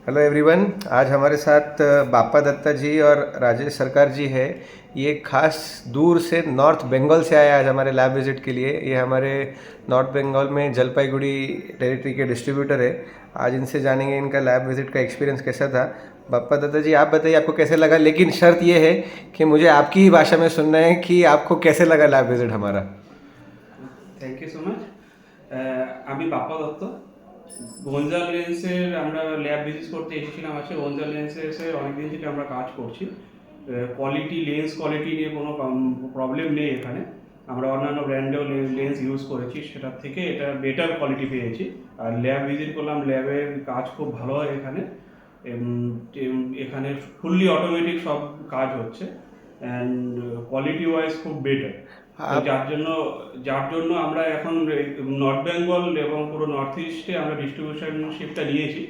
Hello everyone. आज हमारे साथ बाप्पा दत्ता जी और राजेश सरकार जी है। ये खास दूर से नॉर्थ बंगाल से आए आज हमारे लैब विजिट के लिए। ये हमारे नॉर्थ बंगाल में जलपाईगुड़ी टेरिटरी के डिस्ट्रीब्यूटर है। आज इनसे जानेंगे इनका लैब विजिट का एक्सपीरियंस कैसा था। बाप्पा दत्ता जी, आप बताइए आपको कैसे लगा, लेकिन शर्त ये है कि मुझे आपकी ही भाषा में सुनना है कि आपको कैसे लगा लैब विजिट हमारा। Thank you so much. আমি বাপ্পা দত্ত। বনজাল লেন্সের আমরা ল্যাব ভিজিট করতে এসেছিলাম। বনজাল লেন্সের অনেকদিন থেকে আমরা কাজ করছি। কোয়ালিটি, লেন্স কোয়ালিটি নিয়ে কোনো প্রবলেম নেই এখানে। আমরা অন্যান্য ব্র্যান্ডেও লেন্স ইউজ করেছি, সেটার থেকে এটা বেটার কোয়ালিটি পেয়েছি। আর ল্যাব ভিজিট করলাম, ল্যাবের কাজ খুব ভালো হয় এখানে। এখানে ফুললি অটোমেটিক সব কাজ হচ্ছে অ্যান্ড কোয়ালিটি ওয়াইজ খুব বেটার। তো आप যার জন্য আমরা এখন নর্থ বেঙ্গল এবং পুরো নর্থ ইস্টে আমরা ডিস্ট্রিবিউশনশিপটা নিয়েছি।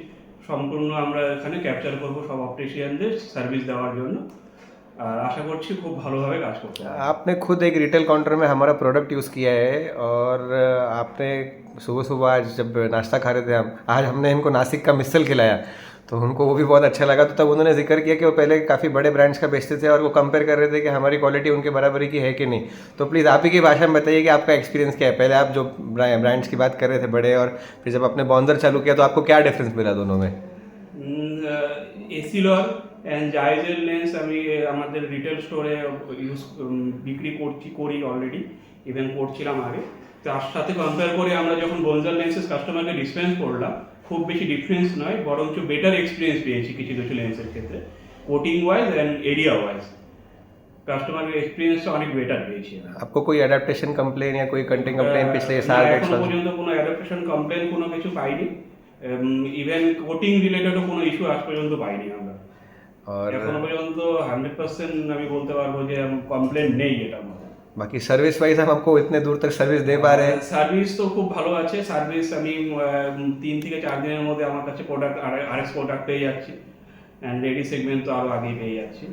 সম্পূর্ণ আমরা এখানে ক্যাপচার করব সব অপটিশিয়ানদের সার্ভিস দেওয়ার জন্য। আর আশা করছি খুব ভালোভাবে কাজ করতে পারবো। आपने खुद एक रिटेल काउंटर में हमारा प्रोडक्ट यूज़ किया है और आपने सुबह सुबह आज जब नाश्ता खा रहे थे हम, आज हमने इनको नासिक का मिसल खिलाया तो उनको वो भी बहुत अच्छा लगा। तो तब उन्होंने जिक्र किया कि वो पहले काफ़ी बड़े ब्रांड्स का बेचते थे और वो कंपेयर कर रहे थे कि हमारी क्वालिटी उनके बराबरी की है कि नहीं। तो प्लीज़ आप ही की भाषा में बताइए कि आपका एक्सपीरियंस क्या है। पहले आप जो ब्रांड्स की बात कर रहे थे बड़े, और फिर जब आपने बॉन्जर चालू किया तो आपको क्या डिफरेंस मिला दोनों में। এসিলর অ্যান্ড জাইজেল লেন্স আমি আমাদের রিটেল স্টোরে বিক্রি করি অলরেডি, ইভেন করছিলাম আগে। তার সাথে কম্পেয়ার করে আমরা যখন বনজাল লেন্সের কাস্টমারকে ডিসপেন্স করলাম, খুব বেশি ডিফারেন্স নয়, বরঞ্চ বেটার এক্সপিরিয়েন্স পেয়েছি কিছু কিছু লেন্সের ক্ষেত্রে। Coating wise and area wise কাস্টমারের এক্সপিরিয়েন্সটা অনেক বেটার পেয়েছি। आपको कोई अडेप्टेशन कंप्लेन या कोई कंटेंट कंप्लेन पिछले না, साल डेढ़ এখনো साल পর্যন্ত কোনো অ্যাডাপ্টেশন কমপ্লেন কোনো কিছু পাইনি। ইভেন কোটিং রিলেটেডও কোনো ইস্যু আজ পর্যন্ত পাইনি আমরা। और এখনো পর্যন্ত 100% আমি বলতে পারবো যে কমপ্লেন নেই এটার মধ্যে। बाकी सर्विस वाइज हम आपको इतने दूर तक सर्विस दे पा रहे हैं। সার্ভিস তো খুব ভালো আছে। সার্ভিস আমি 3 থেকে 4 দিনের মধ্যে আমার কাছে প্রোডাক্ট আরএক্স প্রোডাক্ট পেয়ে যাচ্ছি, অ্যান্ড লেডি সেগমেন্ট তো আরও আগেই পেয়ে যাচ্ছি।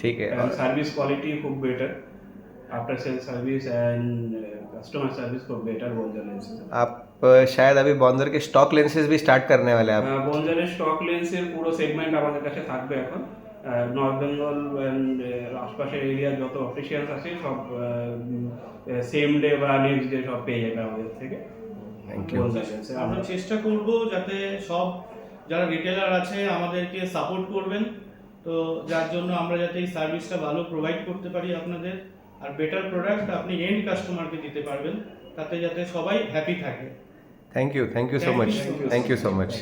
ठीक है। সার্ভিস কোয়ালিটি খুব better, after sale service and customer service को बेटर बोंजर लेंसेज। आप शायद अभी बॉन्जर के स्टॉक लेंसेज भी स्टार्ट करने वाले हैं आप। বনজারের স্টক লেন্সের পুরো সেগমেন্ট আমাদের কাছে থাকবে এখন। নর্থ বেঙ্গল অ্যান্ড আশপাশের এরিয়ার যত অফিসিয়ালস আছে সব সেম ডে বা নেক্সট ডে সব পেয়ে যাবে আমাদের থেকে। Thank you. বনজার লেন্সে আমরা চেষ্টা করব যাতে সব যারা রিটেলার আছে আমাদেরকে সাপোর্ট করবেন, তো যার জন্য আমরা যাতে এই সার্ভিসটা ভালো প্রোভাইড করতে পারি আপনাদের, আর বেটার প্রোডাক্ট আপনি এন্ড কাস্টমারকে দিতে পারবেন, তাতে যাতে সবাই হ্যাপি থাকে। Thank you so Thank much. you. Thank you so much.